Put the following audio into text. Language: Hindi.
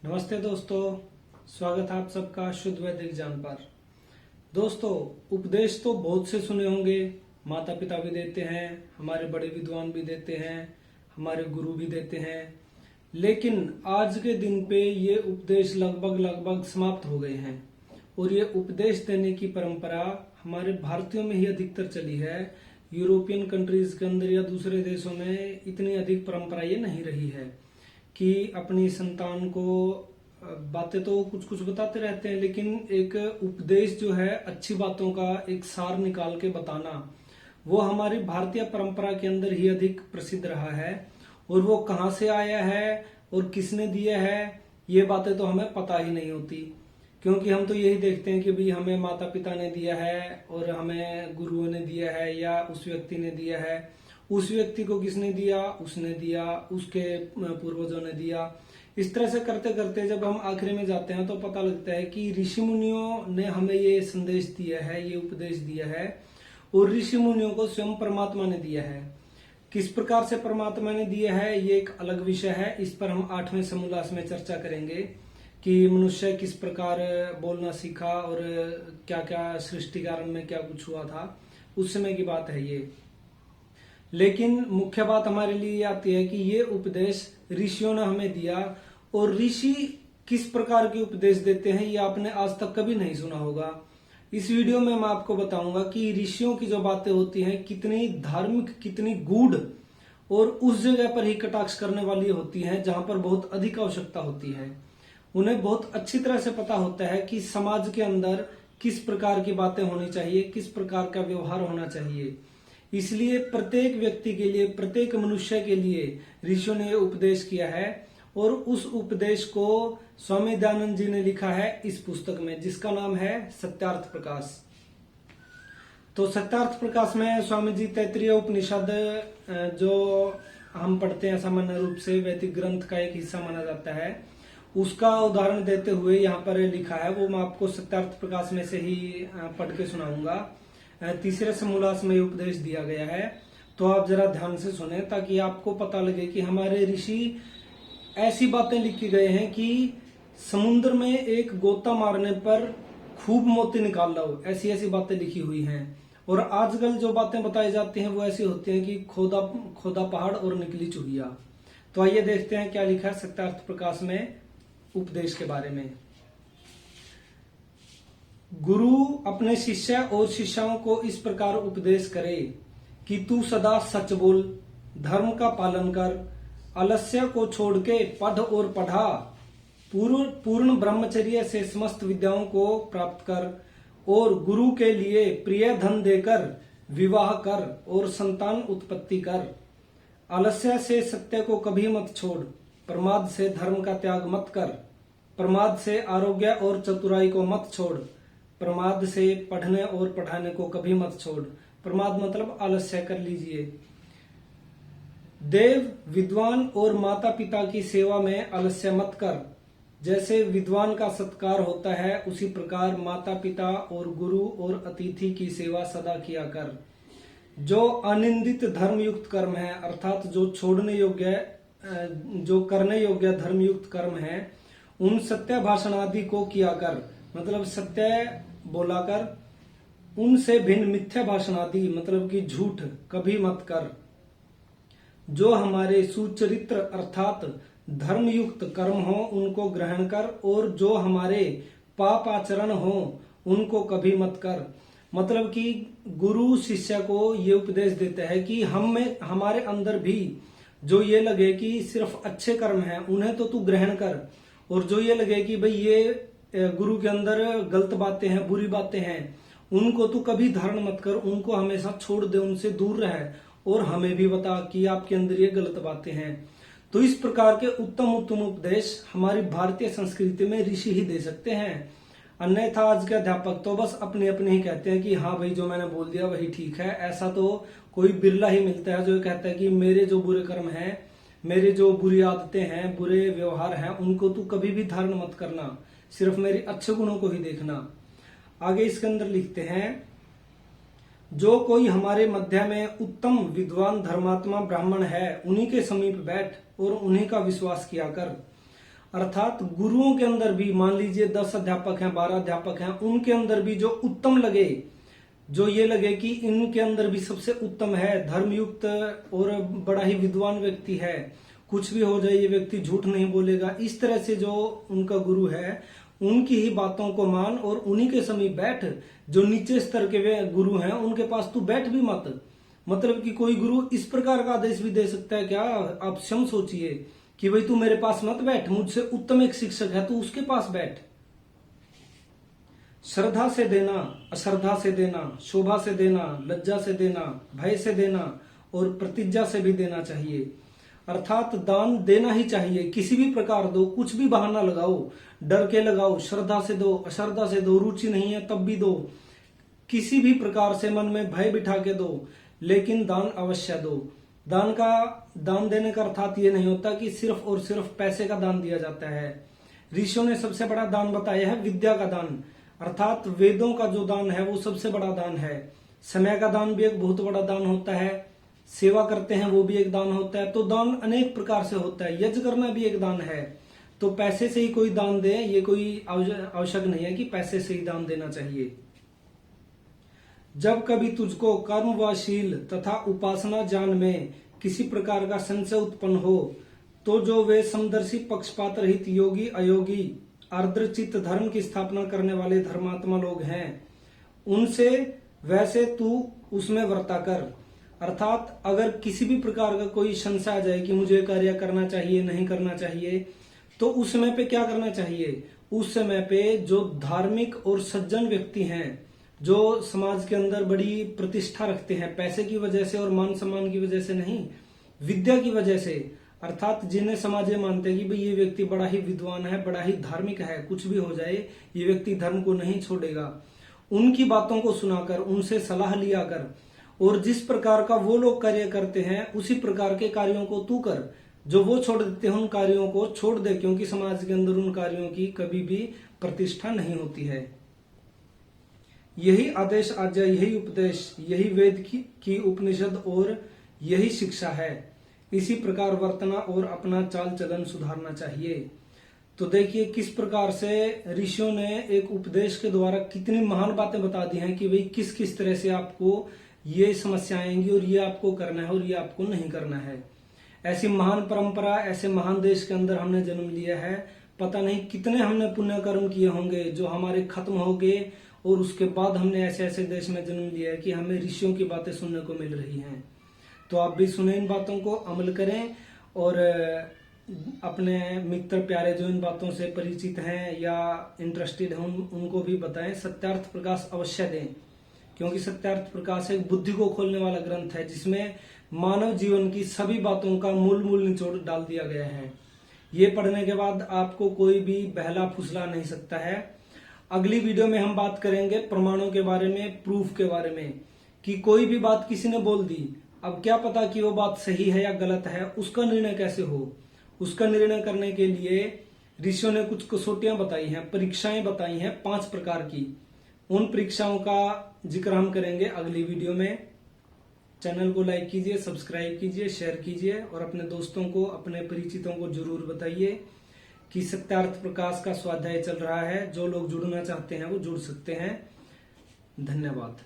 नमस्ते दोस्तों, स्वागत है आप सबका शुद्ध वैदिक ज्ञान पर। दोस्तों, उपदेश तो बहुत से सुने होंगे। माता पिता भी देते हैं, हमारे बड़े विद्वान भी देते हैं, हमारे गुरु भी देते हैं। लेकिन आज के दिन पे ये उपदेश लगभग समाप्त हो गए हैं और ये उपदेश देने की परंपरा हमारे भारतीयों में ही अधिकतर चली है। यूरोपियन कंट्रीज के अंदर या दूसरे देशों में इतनी अधिक परंपरा ये नहीं रही है कि अपनी संतान को बातें तो कुछ कुछ बताते रहते हैं, लेकिन एक उपदेश जो है अच्छी बातों का एक सार निकाल के बताना, वो हमारी भारतीय परंपरा के अंदर ही अधिक प्रसिद्ध रहा है। और वो कहाँ से आया है और किसने दिया है, ये बातें तो हमें पता ही नहीं होती, क्योंकि हम तो यही देखते हैं कि भाई हमें माता पिता ने दिया है और हमें गुरुओं ने दिया है या उस व्यक्ति ने दिया है। उस व्यक्ति को किसने दिया, उसने दिया, उसके पूर्वजों ने दिया। इस तरह से करते करते जब हम आखिरी में जाते हैं तो पता लगता है कि ऋषि मुनियों ने हमें ये संदेश दिया है, ये उपदेश दिया है, और ऋषि मुनियों को स्वयं परमात्मा ने दिया है। किस प्रकार से परमात्मा ने दिया है ये एक अलग विषय है। इस पर हम 8वें समोल्लास में चर्चा करेंगे कि मनुष्य किस प्रकार बोलना सीखा और क्या क्या सृष्टि कारण में क्या कुछ हुआ था, उस समय की बात है ये। लेकिन मुख्य बात हमारे लिए ये आती है कि ये उपदेश ऋषियों ने हमें दिया, और ऋषि किस प्रकार के उपदेश देते हैं ये आपने आज तक कभी नहीं सुना होगा। इस वीडियो में मैं आपको बताऊंगा कि ऋषियों की जो बातें होती हैं कितनी धार्मिक, कितनी गूढ़ और उस जगह पर ही कटाक्ष करने वाली होती हैं जहां पर बहुत अधिक आवश्यकता होती है। उन्हें बहुत अच्छी तरह से पता होता है कि समाज के अंदर किस प्रकार की बातें होनी चाहिए, किस प्रकार का व्यवहार होना चाहिए। इसलिए प्रत्येक व्यक्ति के लिए, प्रत्येक मनुष्य के लिए ऋषियों ने उपदेश किया है, और उस उपदेश को स्वामी दयानंद जी ने लिखा है इस पुस्तक में, जिसका नाम है सत्यार्थ प्रकाश। तो सत्यार्थ प्रकाश में स्वामी जी तैत्तिरीय उपनिषद, जो हम पढ़ते हैं सामान्य रूप से वैदिक ग्रंथ का एक हिस्सा माना जाता है, उसका उदाहरण देते हुए यहाँ पर लिखा है। वो मैं आपको सत्यार्थ प्रकाश में से ही पढ़ के सुनाऊंगा। तीसरे समोल्लास में उपदेश दिया गया है, तो आप जरा ध्यान से सुने ताकि आपको पता लगे कि हमारे ऋषि ऐसी बातें लिखी गए हैं कि समुद्र में एक गोता मारने पर खूब मोती निकाल लो, ऐसी ऐसी बातें लिखी हुई हैं। और आजकल जो बातें बताई जाती हैं वो ऐसी होती हैं कि खोदा खोदा पहाड़ और निकली चुहिया। तो आइए देखते हैं क्या लिखा है सत्यार्थ प्रकाश में उपदेश के बारे में। गुरु अपने शिष्य और शिष्यों को इस प्रकार उपदेश करे कि तू सदा सच बोल, धर्म का पालन कर, आलस्य को छोड़ के पढ़ और पढ़ा, पूर्ण ब्रह्मचर्य से समस्त विद्याओं को प्राप्त कर, और गुरु के लिए प्रिय धन देकर विवाह कर और संतान उत्पत्ति कर। आलस्य से सत्य को कभी मत छोड़, प्रमाद से धर्म का त्याग मत कर, प्रमाद से आरोग्य और चतुराई को मत छोड़, प्रमाद से पढ़ने और पढ़ाने को कभी मत छोड़। प्रमाद मतलब आलस्य कर लीजिए। देव, विद्वान और माता पिता की सेवा में आलस्य मत कर। जैसे विद्वान का सत्कार होता है उसी प्रकार माता पिता और गुरु और अतिथि की सेवा सदा किया कर। जो अनिंदित धर्मयुक्त कर्म है, अर्थात जो छोड़ने योग्य, जो करने योग्य धर्मयुक्त कर्म है, उन सत्य भाषण आदि को किया कर, मतलब सत्य बोला कर। उनसे भिन्न मिथ्या भाषण आदि मतलब कि झूठ कभी मत कर। जो हमारे सुचरित्र अर्थात धर्मयुक्त कर्म हो उनको ग्रहण कर, और जो हमारे पाप आचरण हो उनको कभी मत कर। मतलब कि गुरु शिष्य को ये उपदेश देता है कि हमारे अंदर भी जो ये लगे कि सिर्फ अच्छे कर्म हैं उन्हें तो तू ग्रहण कर, और जो ये लगे कि भाई ये गुरु के अंदर गलत बातें हैं, बुरी बातें हैं, उनको तू कभी धारण मत कर, उनको हमेशा छोड़ दे, उनसे दूर रहे, और हमें भी बता कि आपके अंदर ये गलत बातें हैं। तो इस प्रकार के उत्तम उत्तम उपदेश हमारी भारतीय संस्कृति में ऋषि ही दे सकते हैं। अन्यथा आज के अध्यापक तो बस अपने अपने ही कहते हैं कि हाँ भाई जो मैंने बोल दिया वही ठीक है। ऐसा तो कोई बिरला ही मिलता है जो कहता है कि मेरे जो बुरे कर्म हैं, मेरे जो बुरी आदतें हैं, बुरे व्यवहार हैं, उनको तू कभी भी धारण मत करना, सिर्फ मेरे अच्छे गुणों को ही देखना। आगे इसके अंदर लिखते हैं, जो कोई हमारे मध्य में उत्तम विद्वान धर्मात्मा ब्राह्मण है उन्हीं के समीप बैठ और उन्हीं का विश्वास किया कर। अर्थात गुरुओं के अंदर भी मान लीजिए 10 अध्यापक हैं, 12 अध्यापक हैं, उनके अंदर भी जो उत्तम लगे, जो ये लगे कि इनके अंदर भी सबसे उत्तम है, धर्मयुक्त और बड़ा ही विद्वान व्यक्ति है, कुछ भी हो जाए ये व्यक्ति झूठ नहीं बोलेगा, इस तरह से जो उनका गुरु है उनकी ही बातों को मान और उन्हीं के समीप बैठ। जो नीचे स्तर के वे गुरु हैं उनके पास तू बैठ भी मत। मतलब कि कोई गुरु इस प्रकार का आदेश भी दे सकता है क्या? आप स्वयं सोचिए कि भाई तू मेरे पास मत बैठ, मुझसे उत्तम एक शिक्षक है, तू उसके पास बैठ। श्रद्धा से देना, अश्रद्धा से देना, शोभा से देना, लज्जा से देना, भय से देना और प्रतिज्ञा से भी देना चाहिए। अर्थात दान देना ही चाहिए, किसी भी प्रकार दो, कुछ भी बहाना लगाओ, डर के लगाओ, श्रद्धा से दो, अश्रद्धा से दो, रुचि नहीं है तब भी दो, किसी भी प्रकार से मन में भय बिठा के दो, लेकिन दान अवश्य दो। दान देने का अर्थात ये नहीं होता कि सिर्फ और सिर्फ पैसे का दान दिया जाता है। ऋषियों ने सबसे बड़ा दान बताया है विद्या का दान, अर्थात वेदों का जो दान है वो सबसे बड़ा दान है। समय का दान भी एक बहुत बड़ा दान होता है, सेवा करते हैं वो भी एक दान होता है। तो दान अनेक प्रकार से होता है, यज्ञ करना भी एक दान है। तो पैसे से ही कोई दान दे ये कोई आवश्यक नहीं है कि पैसे से ही दान देना चाहिए। जब कभी तुझको कर्म व शील तथा उपासना ज्ञान में किसी प्रकार का संशय उत्पन्न हो, तो जो वे समदर्शी पक्षपात रहित योगी अयोगी आर्द्रचित्त धर्म की स्थापना करने वाले धर्मात्मा लोग हैं, उनसे वैसे तू उसमें वर्ता कर। अर्थात अगर किसी भी प्रकार का कोई संशय आ जाए कि मुझे कार्य करना चाहिए नहीं करना चाहिए, तो उस समय पे क्या करना चाहिए? उस समय पे जो धार्मिक और सज्जन व्यक्ति हैं, जो समाज के अंदर बड़ी प्रतिष्ठा रखते हैं, पैसे की वजह से और मान सम्मान की वजह से नहीं, विद्या की वजह से, अर्थात जिन्हें समाज ये मानते हैं कि भाई ये व्यक्ति बड़ा ही विद्वान है, बड़ा ही धार्मिक है, कुछ भी हो जाए ये व्यक्ति धर्म को नहीं छोड़ेगा, उनकी बातों को सुनाकर, उनसे सलाह लिया कर, और जिस प्रकार का वो लोग कार्य करते हैं उसी प्रकार के कार्यों को तू कर। जो वो छोड़ देते हैं उन कार्यों को छोड़ दे, क्योंकि समाज के अंदर उन कार्यों की कभी भी प्रतिष्ठा नहीं होती है। यही आदेश आज्ञा, यही उपदेश, यही वेद की उपनिषद और यही शिक्षा है। इसी प्रकार वर्तना और अपना चाल चलन सुधारना चाहिए। तो देखिए किस प्रकार से ऋषियों ने एक उपदेश के द्वारा कितनी महान बातें बता दी हैं कि भाई किस किस तरह से आपको ये समस्याएं आएंगी और ये आपको करना है और ये आपको नहीं करना है। ऐसी महान परंपरा, ऐसे महान देश के अंदर हमने जन्म लिया है। पता नहीं कितने हमने पुण्य कर्म किए होंगे जो हमारे खत्म हो गए, और उसके बाद हमने ऐसे ऐसे देश में जन्म लिया है कि हमें ऋषियों की बातें सुनने को मिल रही हैं। तो आप भी सुने, इन बातों को अमल करें और अपने मित्र प्यारे जो इन बातों से परिचित हैं या इंटरेस्टेड हैं उनको भी बताएं। सत्यार्थ प्रकाश अवश्य दें, क्योंकि सत्यार्थ प्रकाश एक बुद्धि को खोलने वाला ग्रंथ है जिसमें मानव जीवन की सभी बातों का मूल निचोड़ डाल दिया गया है। ये पढ़ने के बाद आपको कोई भी बहला फुसला नहीं सकता है। अगली वीडियो में हम बात करेंगे प्रमाणों के बारे में, प्रूफ के बारे में, कि कोई भी बात किसी ने बोल दी, अब क्या पता कि वो बात सही है या गलत है, उसका निर्णय कैसे हो। उसका निर्णय करने के लिए ऋषियों ने कुछ कसौटियां बताई हैं, परीक्षाएं बताई हैं 5 प्रकार की। उन परीक्षाओं का जिक्र हम करेंगे अगली वीडियो में। चैनल को लाइक कीजिए, सब्सक्राइब कीजिए, शेयर कीजिए और अपने दोस्तों को, अपने परिचितों को जरूर बताइए कि सत्यार्थ प्रकाश का स्वाध्याय चल रहा है। जो लोग जुड़ना चाहते हैं वो जुड़ सकते हैं। धन्यवाद।